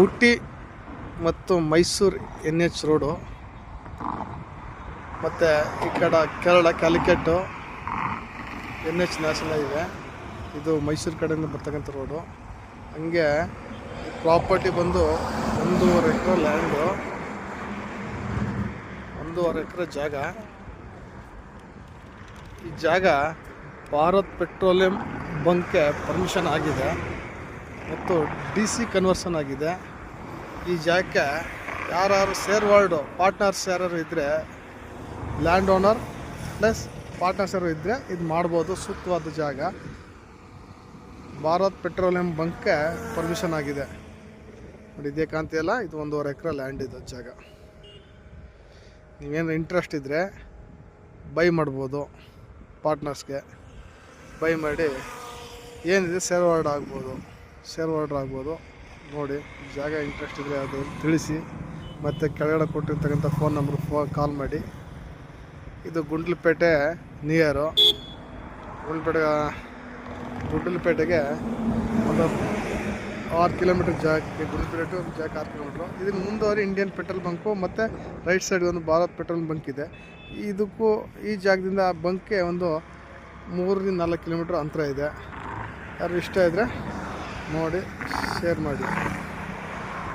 ಊಟಿ ಮತ್ತು Mysuru NH road, ಮತ್ತು ಈ ಕಡೆ ಕೇರಳ ಕ್ಯಾಲಿಕಟ್ಟು NH ನ್ಯಾಷನಲ್ ಹೈವೇ. ಇದು ಮೈಸೂರು ಕಡೆಯಿಂದ ಬರ್ತಕ್ಕಂಥ ರೋಡು. ಹಂಗೆ ಪ್ರಾಪರ್ಟಿ ಬಂದು 1.5 ಎಕರೆ ಲ್ಯಾಂಡು, 1.5 ಎಕರೆ ಜಾಗ. ಈ ಜಾಗ ಭಾರತ್ ಪೆಟ್ರೋಲಿಯಂ ಬಂಕ್ಗೆ ಪರ್ಮಿಷನ್ ಆಗಿದೆ ಮತ್ತು DC ಕನ್ವರ್ಷನ್ ಆಗಿದೆ. ಈ ಜಾಗಕ್ಕೆ ಯಾರು ಶೇರ್ ಹೋಲ್ಡ್ ಪಾರ್ಟ್ನರ್ಸ್ ಯಾರು ಇದ್ದರೆ, ಲ್ಯಾಂಡ್ ಓನರ್ ಪ್ಲಸ್ ಪಾರ್ಟ್ನರ್ಸ್ ಯಾರು ಇದ್ದರೆ ಇದು ಮಾಡ್ಬೋದು. ಸೂಕ್ತವಾದ ಜಾಗ. ಭಾರತ್ ಪೆಟ್ರೋಲಿಯಂ ಬಂಕ್ಗೆ ಪರ್ಮಿಷನ್ ಆಗಿದೆ ನೋಡಿ. ಇದೇ ಕಾಂತಿಯಲ್ಲ, ಇದು 1.5 ಎಕರೆ ಲ್ಯಾಂಡ್ ಇದು ಜಾಗ. ನೀವೇನು ಇಂಟ್ರೆಸ್ಟ್ ಇದ್ದರೆ ಬೈ ಮಾಡ್ಬೋದು. ಪಾರ್ಟ್ನರ್ಸ್ಗೆ ಬೈ ಮಾಡಿ ಏನಿದೆ ಶೇರ್ ಹೋಲ್ಡರ್ ಆಗ್ಬೋದು. ನೋಡಿ, ಜಾಗ ಇಂಟ್ರೆಸ್ಟ್ ಇದ್ದರೆ ಅದು ತಿಳಿಸಿ. ಮತ್ತು ಕೆಳಗಡೆ ಕೊಟ್ಟಿರ್ತಕ್ಕಂಥ ಫೋನ್ ನಂಬರ್ ಕಾಲ್ ಮಾಡಿ. ಇದು ಗುಂಡ್ಲುಪೇಟೆ ನಿಯರು. ಗುಂಡ್ಲುಪೇಟೆಗೆ ಒಂದು 6 ಕಿಲೋಮೀಟರ್ ಜಾಗಕ್ಕೆ, ಗುಂಡ್ಲುಪೇಟೆ ಟು ಜಾಗಕ್ಕೆ 6 ಕಿಲೋಮೀಟ್ರು. ಇದನ್ನು ಮುಂದುವರಿ ಇಂಡಿಯನ್ ಪೆಟ್ರೋಲ್ ಬಂಕು ಮತ್ತು ರೈಟ್ ಸೈಡ್ ಒಂದು ಭಾರತ್ ಪೆಟ್ರೋಲ್ ಬಂಕ್ ಇದೆ. ಇದಕ್ಕೂ ಈ ಜಾಗದಿಂದ ಆ ಬಂಕ್ಗೆ ಒಂದು 3-4 ಕಿಲೋಮೀಟ್ರ್ ಅಂತರ ಇದೆ. ಯಾರು ಇಷ್ಟ ಇದ್ದರೆ ನೋಡಿ, ಶೇರ್ ಮಾಡಿ.